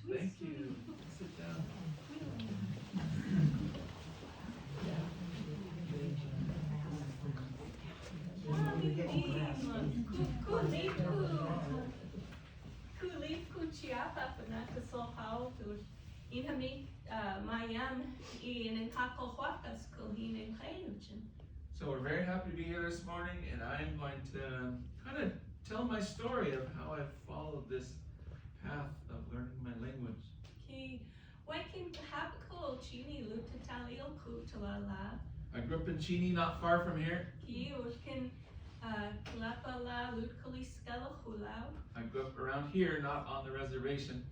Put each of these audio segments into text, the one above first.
Thank you. Sit down. So we're very happy to be here this morning, and I'm going to kind of tell my story of how I followed this path of learning my language. I grew up in Cheney, not far from here. I grew up around here, not on the reservation.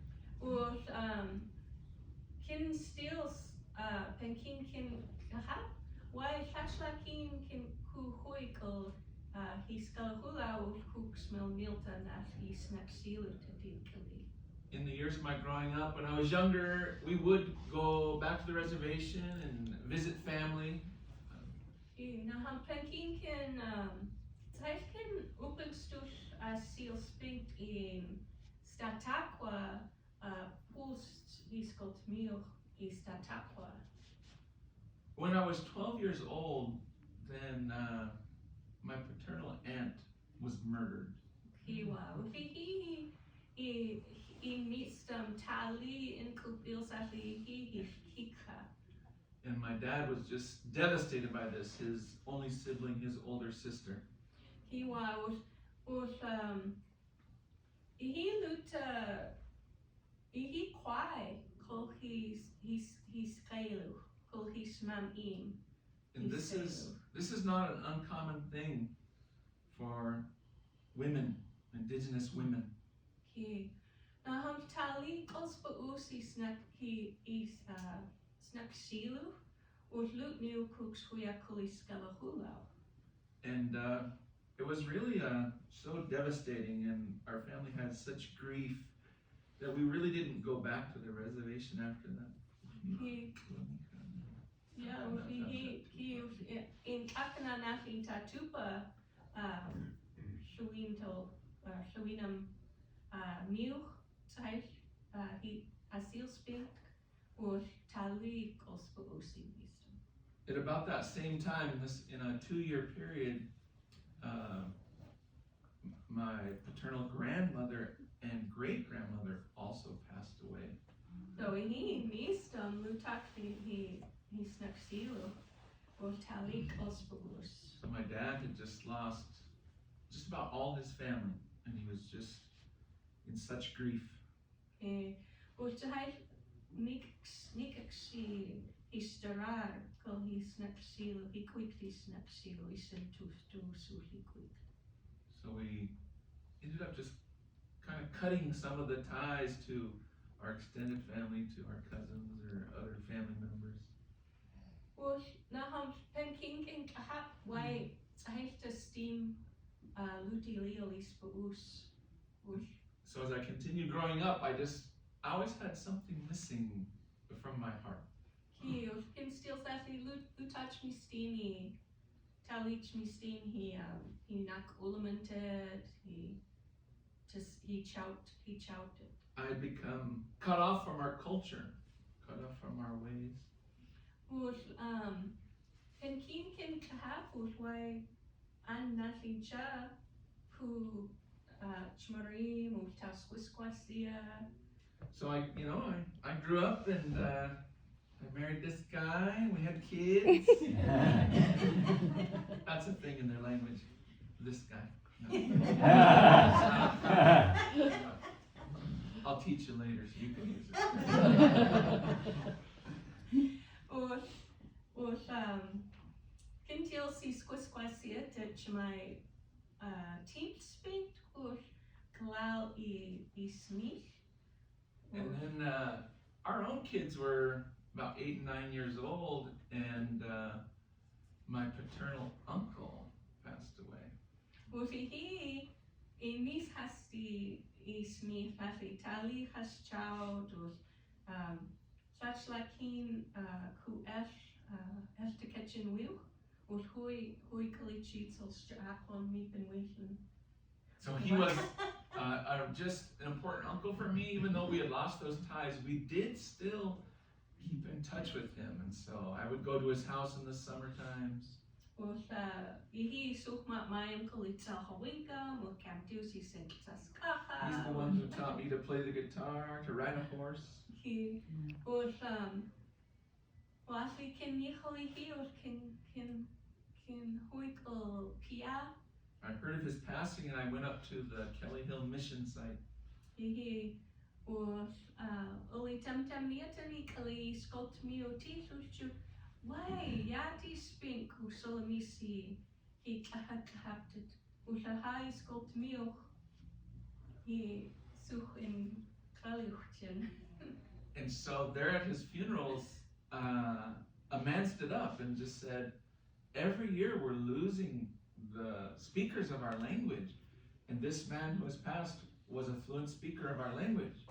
In the years of my growing up, when I was younger, we would go back to the reservation and visit family. When I was 12 years old, then my paternal aunt was murdered. And my dad was just devastated by this, his only sibling, his older sister. And this is not an uncommon thing for women, indigenous women. And it was really so devastating, and our family had such grief that we really didn't go back to the reservation after that. At about that same time, in a 2-year period, my paternal grandmother and great-grandmother also passed away. So my dad had just lost just about all his family, and he was just in such grief. So we ended up just kind of cutting some of the ties to our extended family to our cousins or other family members. Well, now Parkin can kahap why I have to steam luti leolis us. So as I continued growing up, I always had something missing from my heart. He can still say lu touch me steamy, talich me steam. He nak ornamented. He chouted. I had become cut off from our culture, cut off from our ways. Well, Parkin can kahap why an nothing cha who chmarim or tasquisquasia. So I grew up and I married this guy and we had kids. That's a thing in their language. This guy. No. I'll teach you later so you can use it. Or can you see squisquasia to my team spent or Kalal I Smith? And then our own kids were about 8 and 9 years old, and my paternal uncle passed away. Well, he Miss has the Smith has Italy has child or such like him who has the kitchen wheel or who kalichits or on me and waiting. So he was just an important uncle for me. Even though we had lost those ties, we did still keep in touch with him. And so I would go to his house in the summer times. He's the one who taught me to play the guitar, to ride a horse. He was lastly can Pia. I heard of his passing and I went up to the Kelly Hill mission site. He was only temtamniatani kali scolt me o tisu why yati spink who solemisi he kahapted who shall high scolt me he such in kaluchten. And so there at his funerals, a man stood up and just said, every year we're losing the speakers of our language, and this man who has passed was a fluent speaker of our language.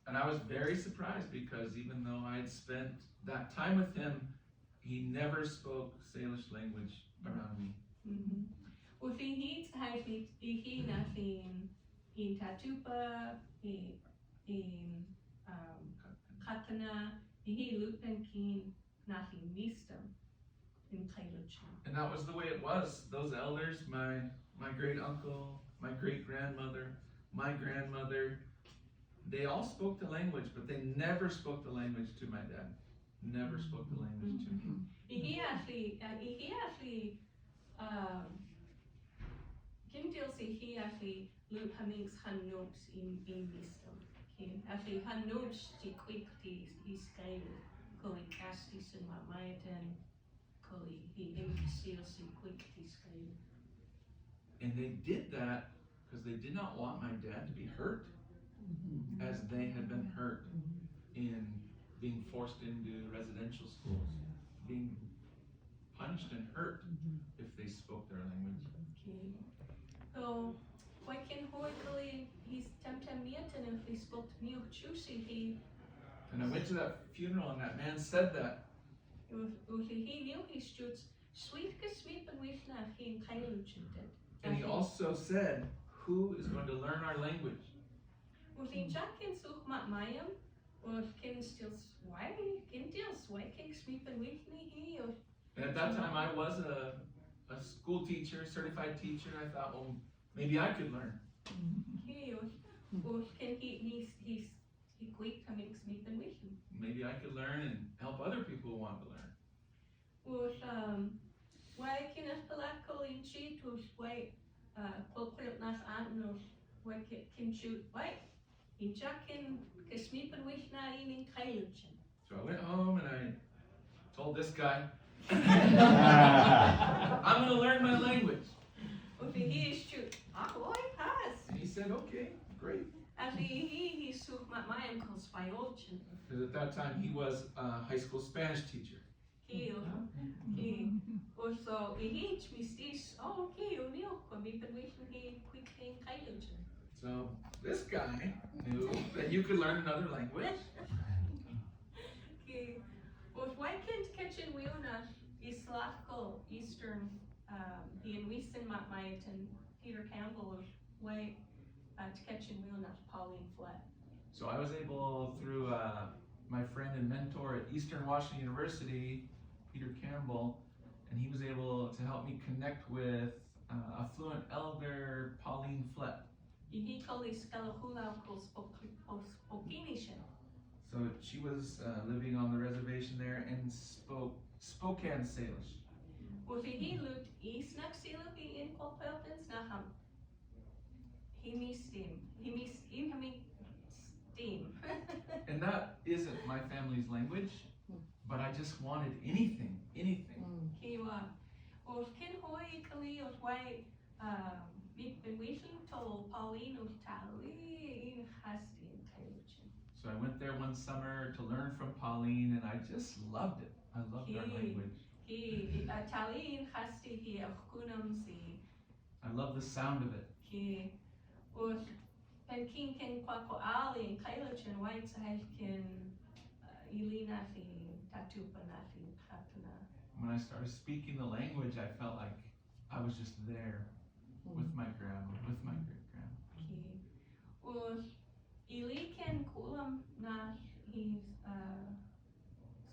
And I was very surprised because even though I had spent that time with him, he never spoke Salish language around me. Mm-hmm. Well, he has nothing in Tatupa, in Katana, he Lupenkin, nothing wisdom in Kailuchan. And that was the way it was. Those elders, my great uncle, my great grandmother, my grandmother, they all spoke the language, but they never spoke the language to my dad. Never spoke the language to me. He actually Kim deal say he actually Luke Hemmings had notes in wisdom. He actually had notes to quick the scale, Collie Castis and my and Collie he seriously quick the scale. And they did that because they did not want my dad to be hurt as they had been hurt in being forced into residential schools, being punished and hurt if they spoke their language. Okay. So, why can Hoikali he's temptamiet and if he spoke to me of choosing he. And I went to that funeral and that man said that. He knew he stood sweet sweet and we not he in Kailuchin did. And he also said, who is going to learn our language? Well, he Jack can such Mayam, or can still sway, can still sway, can sweep and with me he or. And at that time I was a school teacher, certified teacher. I thought, well, maybe I could learn. He or can he's quick coming sweep and with him. Maybe I could learn and help other people who want to learn. Well, why can a Palako in cheat was why Pokrit nas Antnos why can shoot why in Jack can sweep and with na in Kailuchin. So I went home and I told this guy, I'm going to learn my language. Well, okay, great. He suk matmayam ko spayolchin. Because at that time he was a high school Spanish teacher. He also he mistis. Oh, okay, unio ko mi penwishin he quickly kailochin. So this guy knew that you could learn another language. He was weekend kitchen wheelna Islahko Eastern the Inwiston Matmayatin Peter Campbell was way to kitchen wheelna Pauline Flat. So I was able, through my friend and mentor at Eastern Washington University, Peter Campbell, and he was able to help me connect with a fluent elder, Pauline Flett. He called his Kalahula Spokaneishan. So she was living on the reservation there and spoke Spokane Salish. Was he looked east next to in Colpeltons? Naham. He missed him. He missed him. Steam. And that isn't my family's language, but I just wanted anything. He was Ken Hoy Kali was way been waiting till Pauline was Tali in Hasti and Kalichin. So I went there one summer to learn from Pauline, and I just loved it. I loved our language. He Tali in Hasti he of Kunamsi. I love the sound of it. He was and King Ken Quaco Ali and Kalichin White's Helkin Elina fi Tatupanati Katuna. When I started speaking the language, I felt like I was just there with my grandma, with my great grandma. Was Eliken Kulam Nash he's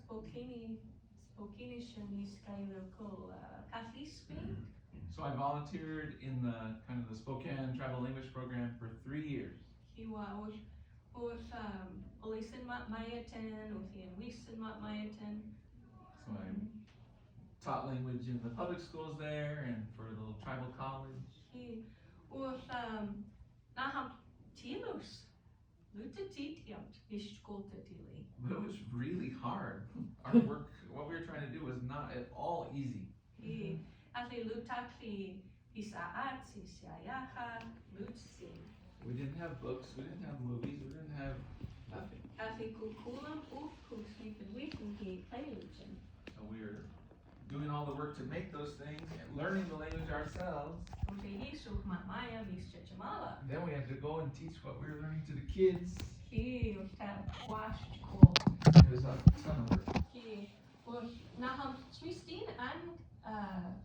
Spokanesh and he's local Catholic Spain. So I volunteered in the kind of the Spokane Tribal Language Program for 3 years. He was Olisin Mayaten, Othian Wisin Mayaten. So I taught language in the public schools there and for the little tribal college. He was Naham Tilos. Lutatitiamt Ishkoltatili. But it was really hard. Our work, what we were trying to do was not at all easy. He Atli Lutakli Isaat Sisayaha Lutsi. We didn't have books, we didn't have movies, we didn't have nothing. Atli Kukulam Ufkus Weekend he Payluchin. So we were doing all the work to make those things and learning the language ourselves. Maya Vischamala. Then we had to go and teach what we were learning to the kids. He was washed cool. It was a ton of work. He was Naham Twistin and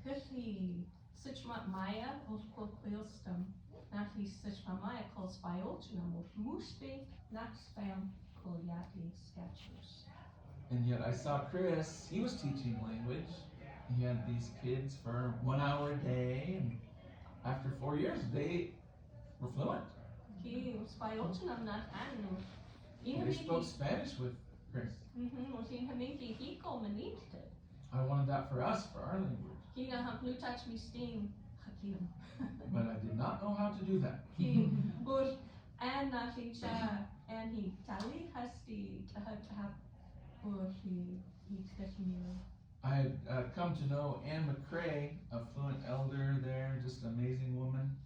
Kuthi Sichmat Maya was called Quilstum. Nahli Sichmat Maya called Spiotunum of Muspe Naxfam Kolyati sketchers. And yet I saw Chris, he was teaching language. He had these kids for 1 hour a day, and after 4 years, they were fluent. He was Spiotunum not Anu. They spoke Spanish with Chris. Was in Haminki he community. I wanted that for us, for our language. He have blue touch me steam Hakim. But I did not know how to do that. He was and and he Tali has the have or he I had come to know Anne McCrae, a fluent elder there, just an amazing woman.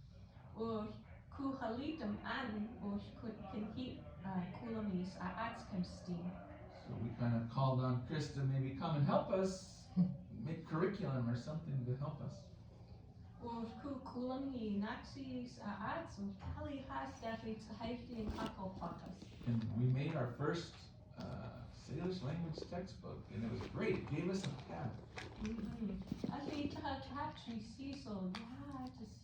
Or Kuhalitum and or can keep Kulamis Atskim steam. So we kind of called on Chris to maybe come and help us make curriculum or something to help us. Or Kulami Naxis Ats and Tali has that it's Haiti and Kako Pakas. And we made our first Salish language textbook, and it was great. It gave us a path. I think to actually see so just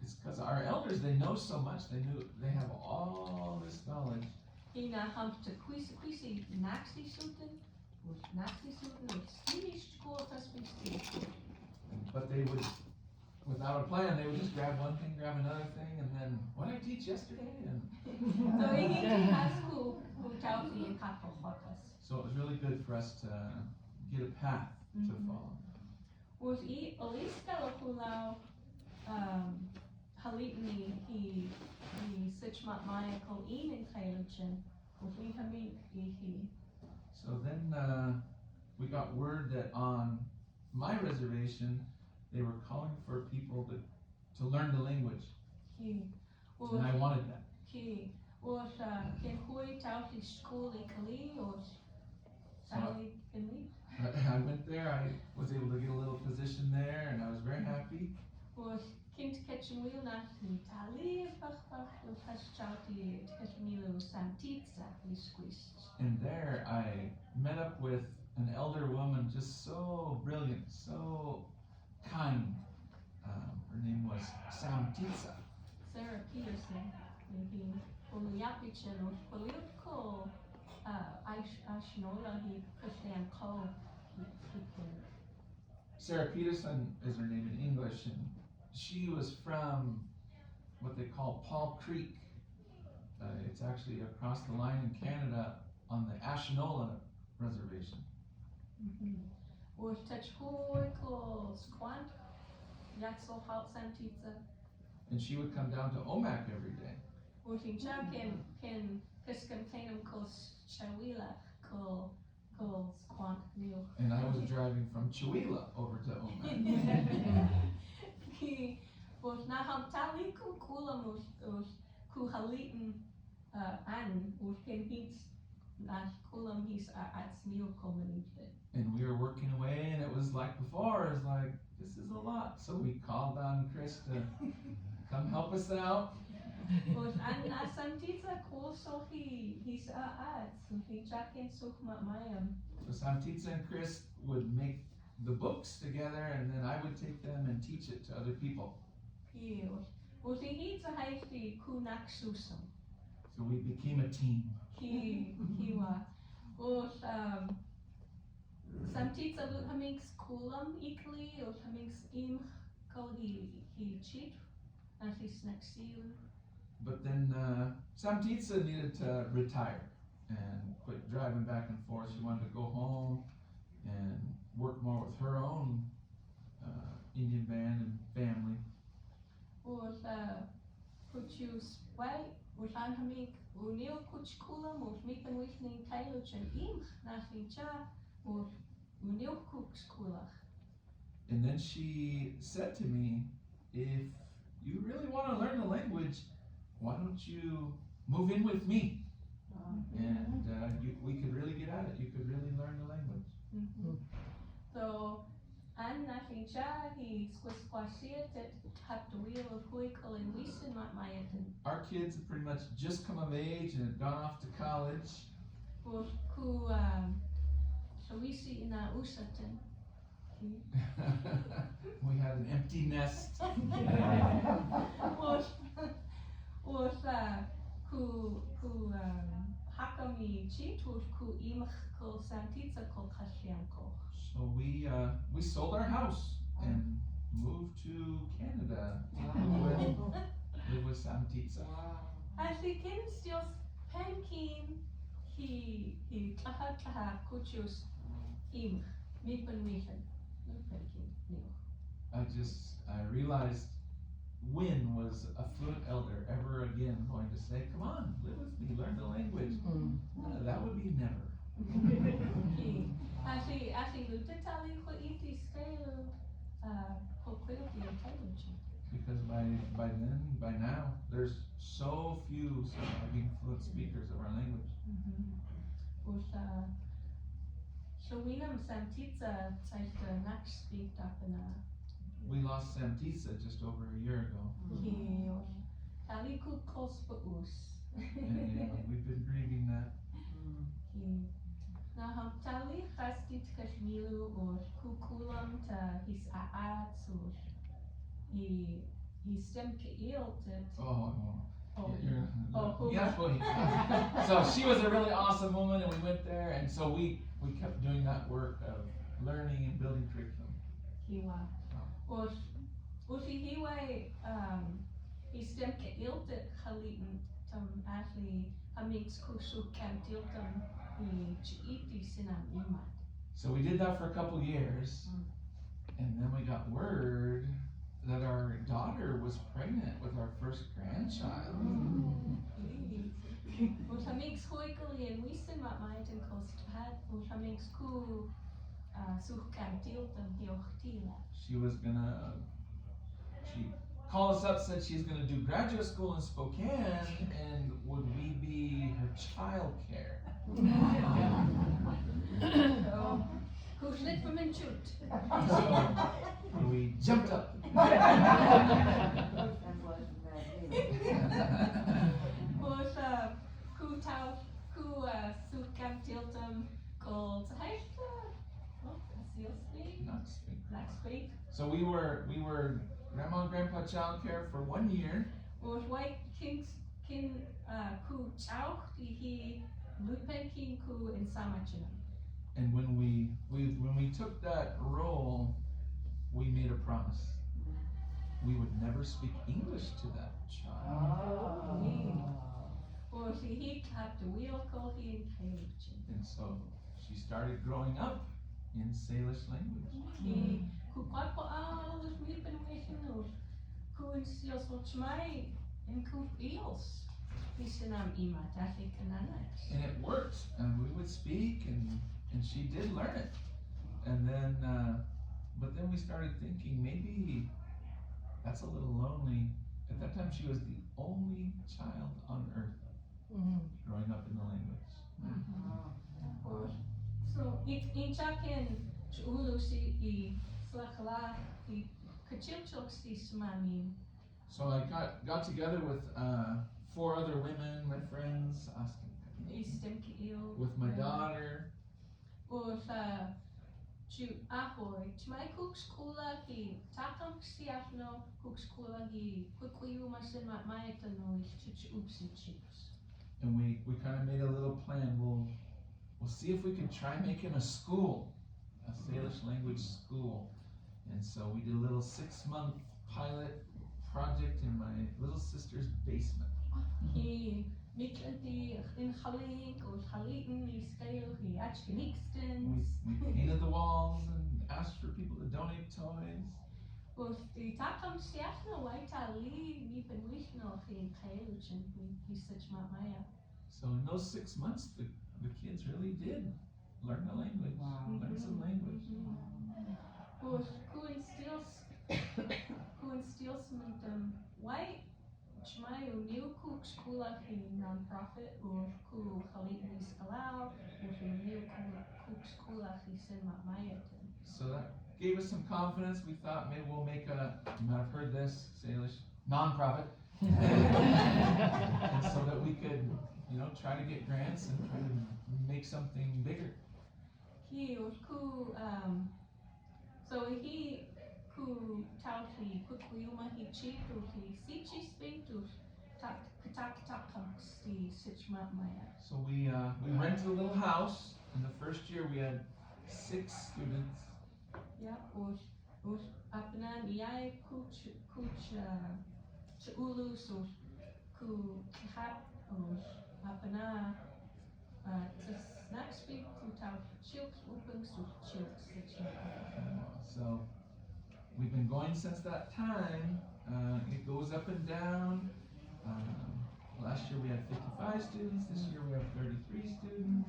It's because our elders, they know so much. They have all this knowledge. He now comes to Quisi Naxi something with Salish Schools of Spokane. But they would, without a plan, they would just grab one thing, grab another thing, and then what did I teach yesterday? And so he has who tells me a couple of so it was really good for us to get a path to follow. Was he at least Kalakula Halitni he Sichmat Maya called Ian and Kailachin with we he. So then we got word that on my reservation they were calling for people to learn the language. He And I wanted that. Ki was ken hui tau the school ikali or Sally Finley. I went there, I was able to get a little position there, and I was very happy. Was kind kitchen wheel na ni tali was has tau the Kashmilo Santitsa we squeezed. And there I met up with an elder woman, just so brilliant, so kind. Her name was Samtitsa. Sarah Peterson, maybe Polyapichen or political Ashnola, he Christian Cole. Sarah Peterson is her name in English, and she was from what they call Paul Creek. It's actually across the line in Canada on the Ashnola Reservation. Was touch historical squant, Yaxel Halt Santitsa. And she would come down to Omak every day. Was in Jacken, Ken Piscam Tatum Kos Chawila, Kol Squant Neil. And I was driving from Chihuahua over to Omak. He was Naham Tali Kulam was Kuhalitan An was Ken Heats Nash Kulam He's at Smil Common. And we were working away, and it was like before, it was like, this is a lot. So we called on Chris to come help us out. Was An Santitsa Kol so he's at so he Jackin Sukma Mayam. So Samtitsa and Chris would make the books together, and then I would take them and teach it to other people. He was he to have the Kunak Susum. So we became a team. He was Samtitsa Hamings Kulam Ikli or Hamings Im Kol he cheat and his next year. But then Samtitsa needed to retire and quit driving back and forth. She wanted to go home and work more with her own Indian band and family. Was Kuchus White was Anhamik Unil Kuch Kulam was Mikan Wishning Kailuch and Im Nashing Cha was Unil Kuch Kulach. And then she said to me, if you really want to learn the language, why don't you move in with me? And we could really get at it. You could really learn the language. So, and Nashing Cha, he squashed that have the wheel of Huikal and Wiesen my Our kids had pretty much just come of age and had gone off to college. Was ku so we see in our Usaten. We had an empty nest. Was ku hakami cheat was ku imach kol Santitsa kol Kashianko. So we sold our house and moved to Canada to live with Samtitsa. As he can still Parkin, he klaha kuchus im mipen wifen. Parkin new. I realized when was a fluent elder ever again going to say, come on, live with me, learn the language? That would be never. As he looked at Tali for iti scale quality intelligence. Because by now, there's so few surviving fluent speakers of our language. So we know Samtitsa says the next speak up in a. We lost Samtitsa just over a year ago. Tali could cause for us. And we've been grieving that. Now, Tali has dit Kashmilu or Kukulam to his aats or he stemmed ill to. So she was a really awesome woman, and we went there, and so we kept doing that work of learning and building curriculum. Was he he stemmed ill to Khalitan Ashley Hamix Kusu Camp Dilton. So we did that for a couple years, and then we got word that our daughter was pregnant with our first grandchild. She called us up, said she's going to do graduate school in Spokane, and would we be her child care? Who's lit from and shoot? So we jumped up. Was ku sukam tiltum called Not speak. Black speak. So we were grandma and grandpa child care for 1 year. Was white kin ku chau he lupen kin ku in samachinam. And when we took that role, we made a promise. We would never speak English to that child. Or he tapped the wheel called he in And so she started growing up in Salish language. He ku papa was meepen wishing ku in seals what my in ku eels. Isinam ima tafik kananas. And it worked, and we would speak, and she did learn it. And then, but then we started thinking maybe that's a little lonely. At that time, she was the only child on earth growing up in the language. So in chakin ulusi I slakala I kachilchok smami. So I got together with 4 other women, my friends, with my daughter. Was chu ahoy chmai cooks kula ki tatam siafno cooks kula ki kukuyu masin maetano is oopsie chips. And we kind of made a little plan. We'll see if we can try making a school, a Salish language school. And so we did a little 6-month pilot project in my little sister's basement. He Miklanti in Halik or Halitin, he scale, he Achkinixtons. We painted the walls and asked for people to donate toys. Was the Tatam Siafno White Ali, Nipan Wishno, he Kailuch, and he such Maya. So in those 6 months, the kids really did learn the language, learn some language. Was who instills why Chmayo new cook school in non-profit or who Khalid Skalau or new cook school in Mayatin. So that gave us some confidence. We thought maybe we'll make you might have heard this, Salish, non-profit. And so that we could, try to get grants and try to make something bigger. He was cool, so he ku tauti kukuyuma he chief to he sichi speak to tak the sichmat maya. So we rented a little house. In the first year we had 6 students. Yeah, was apna niai kuch ulu so ku hap was apna snack speak to tau chilks open so chilks So we've been going since that time. It goes up and down. Last year we had 55 students. This year we have 33 students.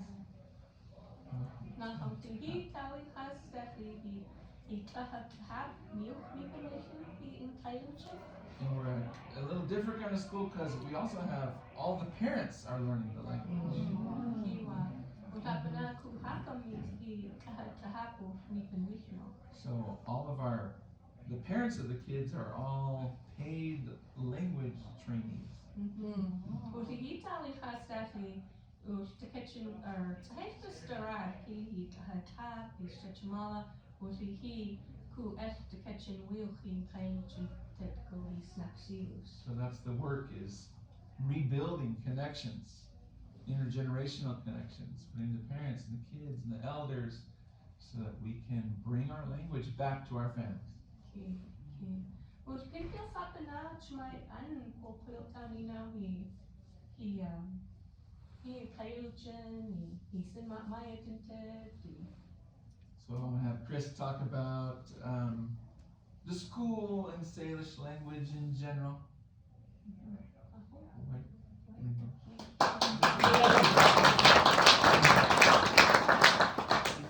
Now something he tali has that he have milk manipulation in Kailuchi. And we're a little different kind of school because we also have all the parents are learning the language. So all of the parents of the kids are all paid language trainees. To kitchen or to have to stir he tap he stretch mala was he who asked the kitchen wheel he kind to snack seals. So that's the work, is rebuilding connections, intergenerational connections between the parents and the kids and the elders, so that we can bring our language back to our families. Was Pinkel Sapanach my an Popiltani now he Kailuchan, he sent my attentive. So I'm going to have Chris talk about the school and Salish language in general.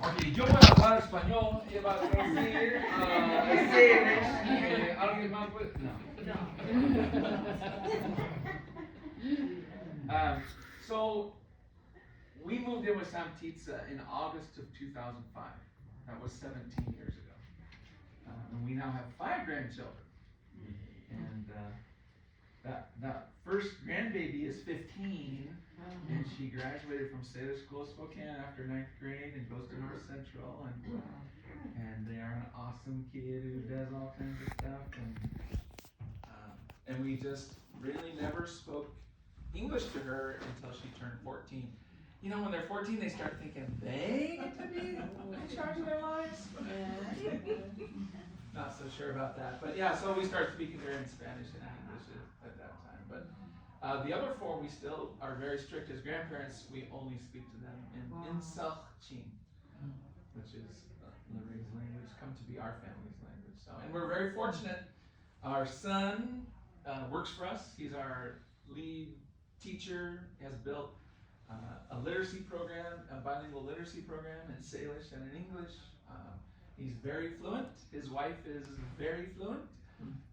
Okay, yo voy a hablar español, iba a decir Salish, ¿alguien más puede? No. So, we moved in with Sam Titsa in August of 2005. That was 17 years ago. And we now have 5 grandchildren. And that first grandbaby is 15, and she graduated from Salish Schools of Spokane after 9th grade and goes to North Central, and they are an awesome kid who does all kinds of stuff, and we just really never spoke English to her until she turned 14. You know, when they're 14, they start thinking they get to be in charge of their lives. Not so sure about that, but yeah, so we start speaking to her in Spanish and English at that time. But the other 4, we still are very strict as grandparents. We only speak to them in Insel-Chin, which is LaRae's language, come to be our family's language. So, and we're very fortunate. Our son works for us. He's our lead teacher. He has built a literacy program, a bilingual literacy program in Salish and in English. He's very fluent. His wife is very fluent.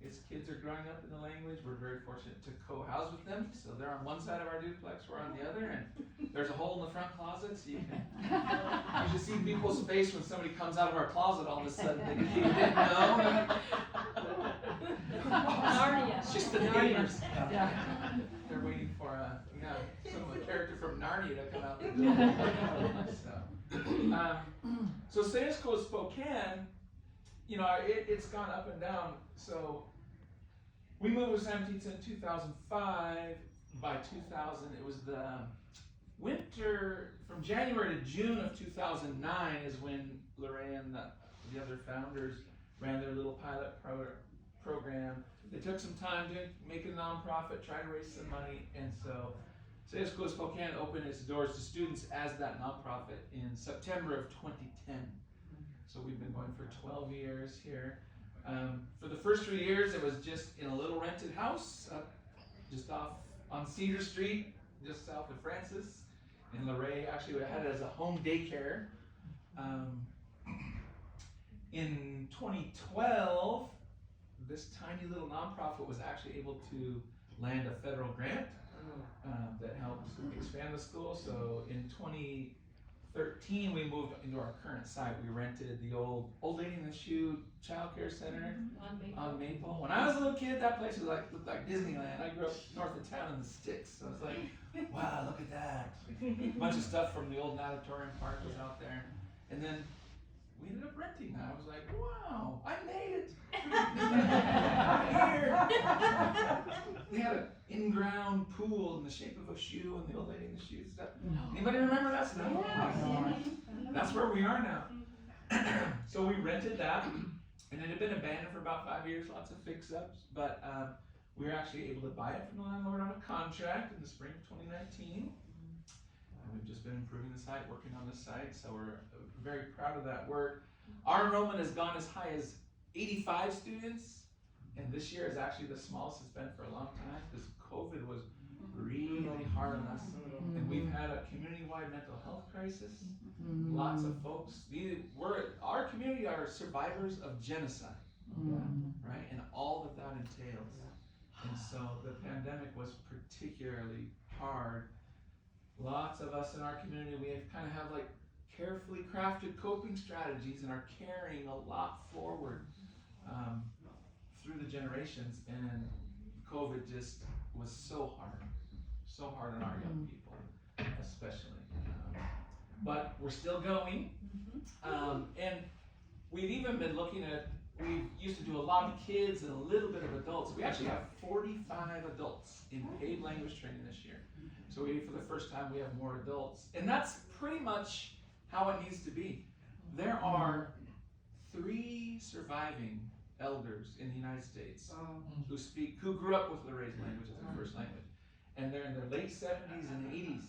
His kids are growing up in the language. We're very fortunate to co-house with them. So they're on one side of our duplex, we're on the other, and there's a hole in the front closet, so you should see people's face when somebody comes out of our closet all of a sudden. They didn't know. It's just the neighbors. They're waiting for some character from Narnia to come out the door. So Salish Schools of Spokane, you know, it's gone up and down. So we moved with Sam Titsa in 2005. By 2000, it was the winter, from January to June of 2009 is when LaRae and the other founders ran their little pilot program. They took some time to make a nonprofit, try to raise some money, and so Salish Schools of Spokane opened its doors to students as that nonprofit in September of 2010. So we've been going for 12 years here. For the first 3 years, it was just in a little rented house, just off on Cedar Street, just south of Francis. In LaRae, actually, we had it as a home daycare. In 2012, this tiny little nonprofit was actually able to land a federal grant that helped expand the school. So in 2013, we moved into our current site. We rented the old Lady in the Shoe Child Care Center on Maple. When I was a little kid, that place was looked like Disneyland. I grew up north of town in the sticks, so it's like, wow, look at that. A bunch of stuff from the old Natatorium Park was out there. And then we ended up renting that. I was like, wow, I made it. I'm here. They had an in-ground pool in the shape of a shoe and the old lady in the shoes stuff. Anybody remember that stuff? That's where we are now. So we rented that, and it had been abandoned for about 5 years, lots of fix-ups, but we were actually able to buy it from the landlord on a contract in the spring of 2019. And we've just been improving the site, working on the site, so we're very proud of that work. Our enrollment has gone as high as 85 students, and this year is actually the smallest it's been for a long time because COVID was really hard on us. And we've had a community-wide mental health crisis. Lots of folks, our community are survivors of genocide, right? And all that entails. And so the pandemic was particularly hard. Lots of us in our community, we kind of have like carefully crafted coping strategies and are carrying a lot forward through the generations, and COVID just was so hard on our young people, especially. But we're still going, and we've even been looking at, we used to do a lot of kids and a little bit of adults. We actually have 45 adults in paid language training this year. So for the first time, we have more adults. And that's pretty much how it needs to be. There are 3 surviving elders in the United States who grew up with LaRae's language as their first language. And they're in their late 70s and 80s.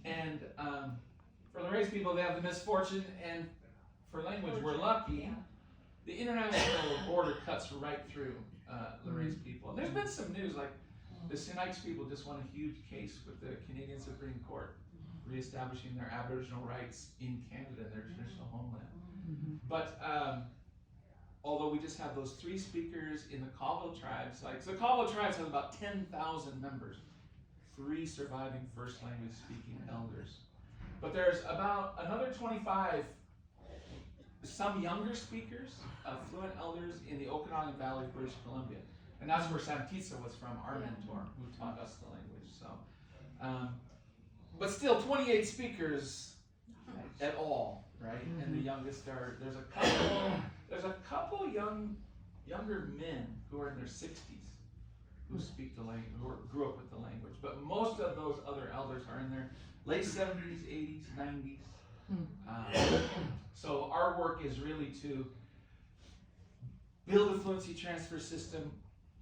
And for LaRae's people, they have the misfortune, and for language, we're lucky. The international border cuts right through LaRae's people. And there's been some news, like the Sinaiks people just won a huge case with the Canadian Supreme Court, reestablishing their Aboriginal rights in Canada, their traditional homeland. But although we just have those 3 speakers in the Colville tribes, like, so Colville tribes has about 10,000 members, 3 surviving first language speaking elders. But there's about another 25, some younger speakers, fluent elders in the Okanagan Valley, British Columbia. And that's where Samtisa was from, our mentor, who taught us the language. So, but still 28 speakers at all, right? And the youngest there's a couple younger men who are in their 60s who speak the language, who grew up with the language. But most of those other elders are in their late 70s, 80s, 90s. So our work is really to build a fluency transfer system,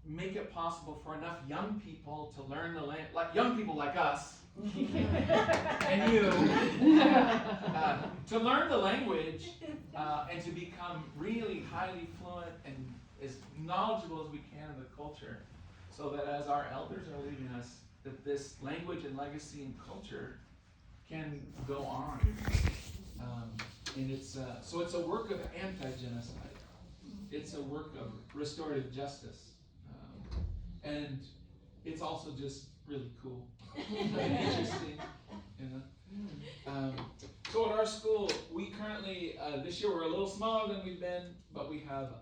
make it possible for enough young people to learn the language, like young people like us, and you, to learn the language and to become really highly fluent and as knowledgeable as we can in the culture, so that as our elders are leaving us, that this language and legacy and culture can go on. And so it's a work of anti-genocide. It's a work of restorative justice. And it's also just really cool and interesting. So at our school, we currently, this year we're a little smaller than we've been, but we have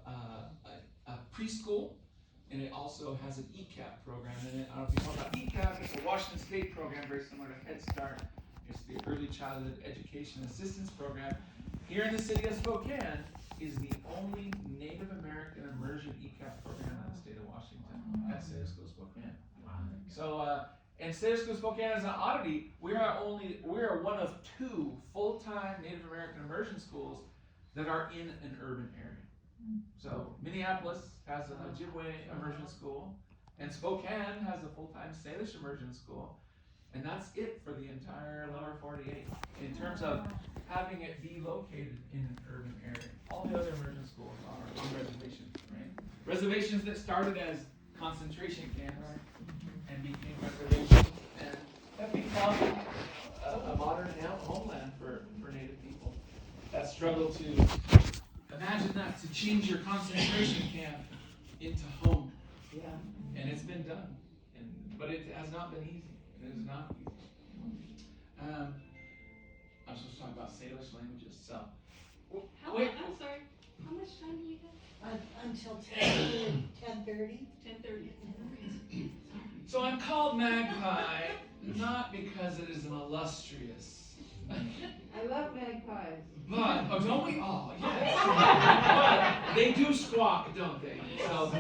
a preschool, and it also has an ECAP program in it. I don't know if you know about ECAP. It's a Washington State program, very similar to Head Start. It's the Early Childhood Education Assistance Program. Here in the city of Spokane is the only Native American immersion ECAP program in the state of Washington at Salish Schools of Spokane. So, and Salish Schools of Spokane is an oddity. We are one of 2 full-time Native American immersion schools that are in an urban area. So Minneapolis has an Ojibwe immersion school, and Spokane has a full-time Salish immersion school. And that's it for the entire lower 48 in terms of having it be located in an urban area. All the other immersion schools are on reservations, right? Reservations that started as concentration camps and became reservations and have become a modern homeland for Native people that struggle to imagine that, to change your concentration camp into home. Yeah. And it's been done, but it has not been easy. It is not easy. I'm supposed to talk about Salish languages, so. I'm sorry. How much time do we have? Until 10:30. 10:30. So I'm called Magpie, not because it is an illustrious. I love magpies. But, oh, don't we all? Yes. But they do squawk, don't they? So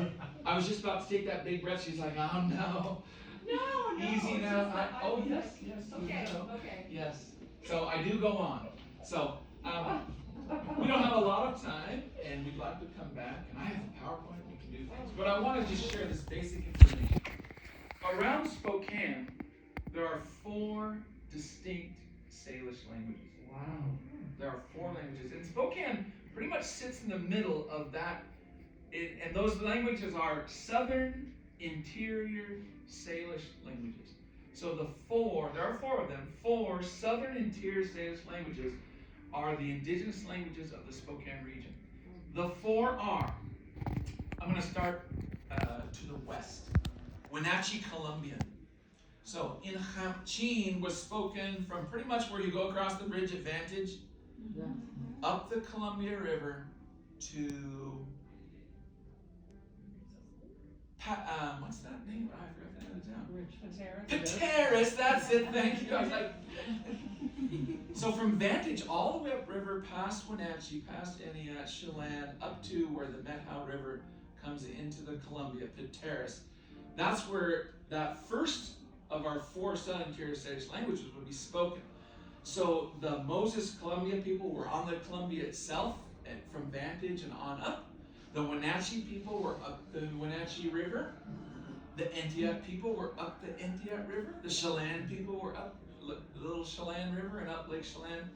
I was just about to take that big breath. She's like, oh no. No. Easy now. Oh, yes. Okay. Yes. So I do go on. So we don't have a lot of time, and we'd like to come back. And I have a PowerPoint. We can do things. But I want to just share this basic information. Around Spokane, there are 4 distinct Salish languages. Wow. There are 4 languages. And Spokane pretty much sits in the middle of that. And those languages are Southern Interior Salish languages. So there are 4 of them. 4 Southern Interior Salish languages are the indigenous languages of the Spokane region. The 4 are, I'm going to start to the west, Wenatchee Columbian. So in Hamchin was spoken from pretty much where you go across the bridge at Vantage, up the Columbia River to what's that name? I forgot the name of the town. Pateris, that's it, thank you. I was like, so from Vantage all the way upriver, past Wenatchee, past Eniat, Chelan, up to where the Methow River comes into the Columbia, Pateris. That's where that first of our 4 Southern Interior Salish languages would be spoken. So the Moses Columbia people were on the Columbia itself, and from Vantage and on up. The Wenatchee people were up the Wenatchee River. The Entiat people were up the Entiat River. The Chelan people were up the Little Chelan River and up Lake Chelan.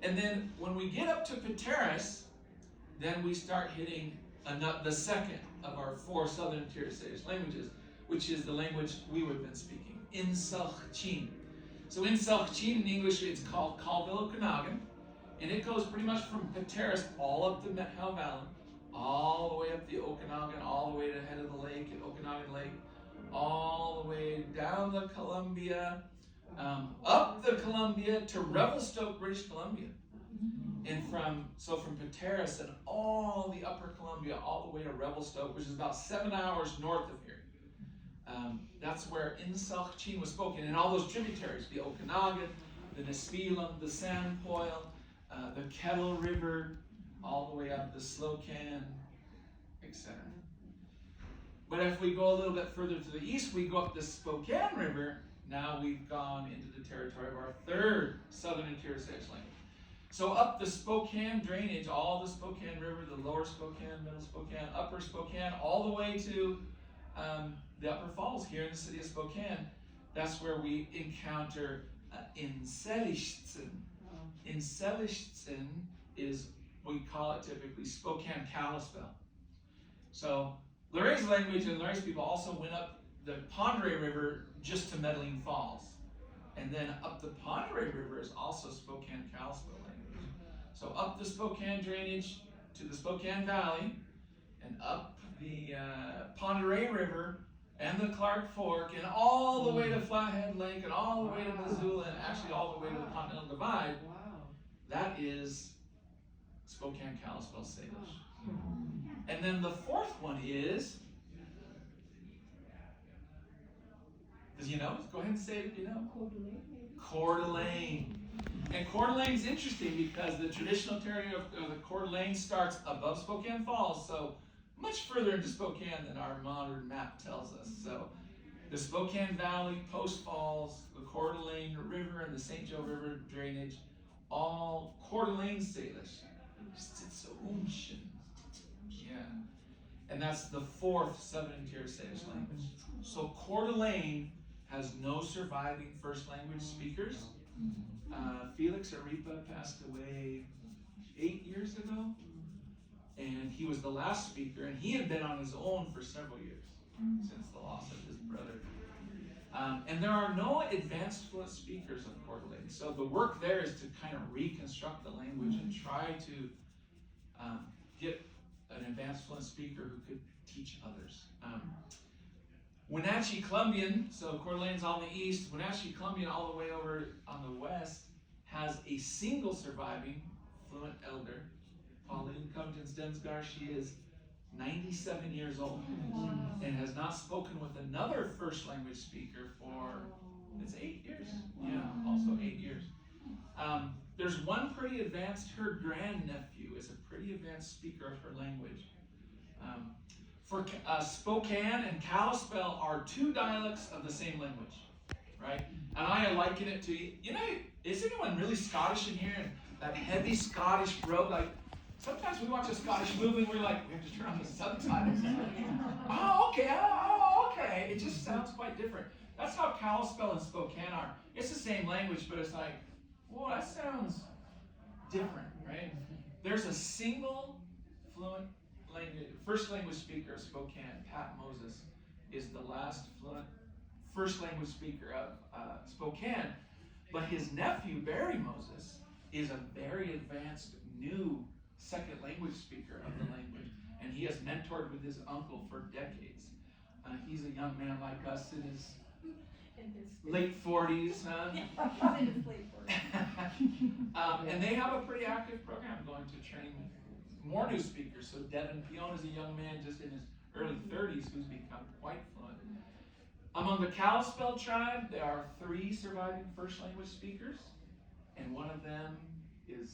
And then when we get up to Pateris, then we start hitting the second of our 4 Southern Interior Salish languages, which is the language we would have been speaking, Inselchin. So Inselchin in English it's called Colville Okanagan, And it goes pretty much from Pateros all up the Methow Valley, all the way up the Okanagan, all the way to the head of the lake at Okanagan Lake, all the way down the Columbia, up the Columbia to Revelstoke, British Columbia. And from Pateros and all the upper Columbia all the way to Revelstoke, which is about 7 hours north of here. That's where Salish was spoken, and all those tributaries, the Okanagan, the Nispelum, the Sandpoil, the Kettle River, all the way up the Slocan, etc. But if we go a little bit further to the east, we go up the Spokane River. Now we've gone into the territory of our third Southern Interior Salish language. So up the Spokane drainage, all the Spokane River, the lower Spokane, middle Spokane, upper Spokane, all the way to the Upper Falls here in the city of Spokane. That's where we encounter Inselishtzen. Inselishtzen is, we call it typically Spokane Kalispell. So LaRae's language and LaRae's people also went up the Pondere River just to Medaline Falls. And then up the Pondere River is also Spokane Kalispell language. So up the Spokane drainage to the Spokane Valley, and up the Pondere River and the Clark Fork, and all the way to Flathead Lake, and all the way to Missoula, and actually all the way to the Continental Divide. That is Spokane Kalispell Salish. And then the fourth one is, does you know? Go ahead and say it if you know. Coeur d'Alene. And Coeur d'Alene is interesting because the traditional territory of the Coeur d'Alene starts above Spokane Falls, so much further into Spokane than our modern map tells us. So the Spokane Valley, Post Falls, the Coeur d'Alene River, and the St. Joe River drainage, all Coeur d'Alene Salish. Yeah. And that's the fourth Southern Interior Salish language. So Coeur d'Alene has no surviving first language speakers. Felix Arepa passed away 8 years ago, and he was the last speaker, and he had been on his own for several years since the loss of his brother. And there are no advanced fluent speakers of Coeur d'Alene, so the work there is to kind of reconstruct the language and try to get an advanced fluent speaker who could teach others. Wenatchee Columbian, so Coeur d'Alene's on the east, Wenatchee Columbian all the way over on the west has a single surviving fluent elder, Pauline Covington Stensgar. She is 97 years old and has not spoken with another first language speaker for, it's 8 years. Yeah, also 8 years. There's one pretty advanced, her grandnephew is a pretty advanced speaker of her language. For Spokane and Kalispell are two dialects of the same language, right? And I liken it to, you know, is anyone really Scottish in here? And that heavy Scottish brogue, like, sometimes we watch a Scottish movie and we're like, we have to turn on the subtitles. Oh, okay. It just sounds quite different. That's how Kalispell and Spokane are. It's the same language, but it's like, whoa, that sounds different, right? There's a single fluent language, first language speaker of Spokane, Pat Moses, is the last fluent first language speaker of Spokane. But his nephew, Barry Moses, is a very advanced new second language speaker of the language, and he has mentored with his uncle for decades. He's a young man like us in his late 40s, huh? In his late 40s. And they have a pretty active program going to train more new speakers. So Devin Pion is a young man just in his early 30s who's become quite fluent. Among the Kalispell tribe, there are 3 surviving first language speakers, and one of them is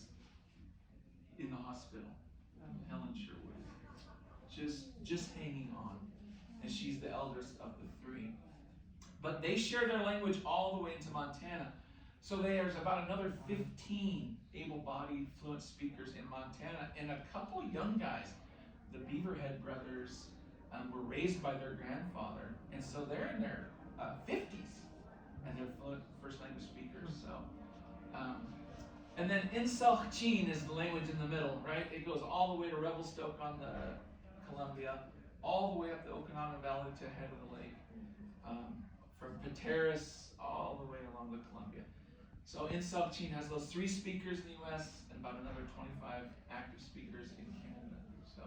in the hospital, Helen Sherwood, just hanging on, and she's the eldest of the 3. But they share their language all the way into Montana. So there's about another 15 able-bodied fluent speakers in Montana, and a couple young guys. The Beaverhead brothers were raised by their grandfather, and so they're in their 50s, and they're fluent first language speakers. So, and then Inselchchin is the language in the middle, right? It goes all the way to Revelstoke on the Columbia, all the way up the Okanagan Valley to head of the lake, from Pateros all the way along the Columbia. So in Spokane has those 3 speakers in the U.S. and about another 25 active speakers in Canada. So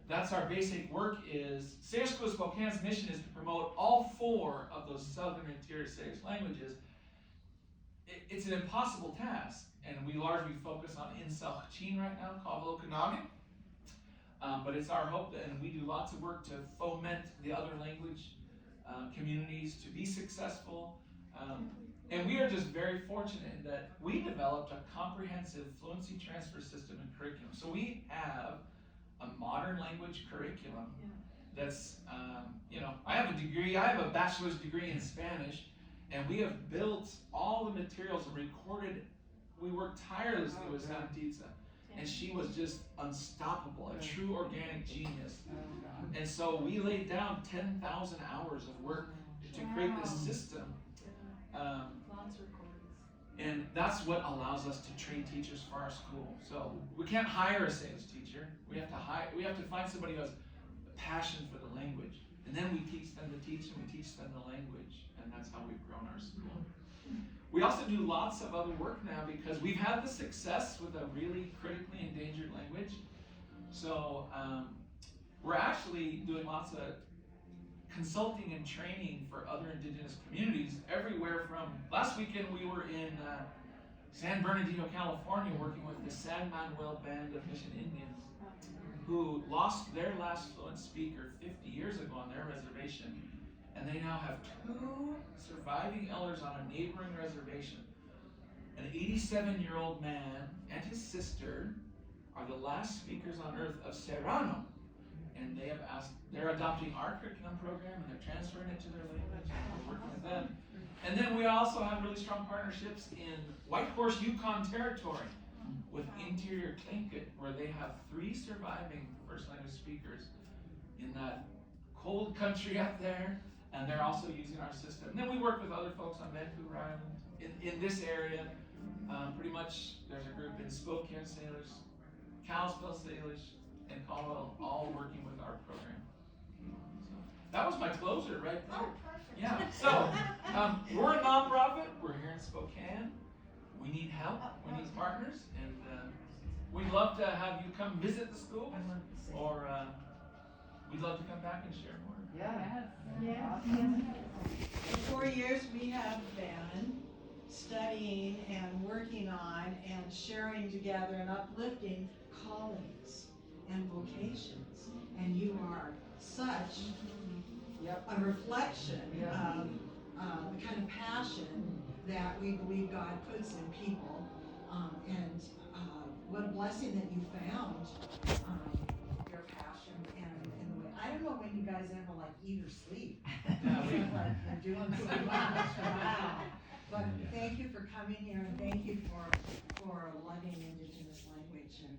that's our basic work is, Salish Schools of Spokane's mission is to promote all 4 of those Southern Interior Salish languages. It's an impossible task, and we largely focus on in Spokane right now, called Okanagan. But it's our hope that, and we do lots of work to foment the other language communities to be successful. And we are just very fortunate in that we developed a comprehensive fluency transfer system and curriculum. So we have a modern language curriculum that's, I have a degree, I have a bachelor's degree in Spanish, and we have built all the materials and recorded. We worked tirelessly with Santiza, and she was just unstoppable, a true organic genius. And so we laid down 10,000 hours of work to create this system. And that's what allows us to train teachers for our school. So we can't hire a Salish teacher. We have to find somebody who has a passion for the language. And then we teach them to teach, and we teach them the language. And that's how we've grown our school. We also do lots of other work now because we've had the success with a really critically endangered language. So we're actually doing lots of consulting and training for other indigenous communities everywhere from, last weekend we were in San Bernardino, California, working with the San Manuel Band of Mission Indians who lost their last fluent speaker 50 years ago on their reservation. And they now have 2 surviving elders on a neighboring reservation. An 87-year-old man and his sister are the last speakers on earth of Serrano. And they have they're adopting our curriculum program and they're transferring it to their language, and we're working with them. And then we also have really strong partnerships in Whitehorse, Yukon Territory with Interior Tlingit, where they have 3 surviving first language speakers in that cold country out there, and they're also using our system. And then we work with other folks on Vancouver Island in this area. Pretty much there's a group in Spokane Salish, Kalispell Salish, and Colorado, all working with our program. So that was my closer right there. Oh, perfect. Yeah, so we're a nonprofit, we're here in Spokane. We need help, we need partners, and we'd love to have you come visit the school, or we'd love to come back and share more. Yeah. For 4 years, we have been studying and working on and sharing together and uplifting callings and vocations. And you are such a reflection of the kind of passion that we believe God puts in people. And what a blessing that you found your passion and in the way. I don't know when you guys ever like eat or sleep. Like you're doing so much. Wow. But thank you for coming here, and thank you for loving Indigenous language and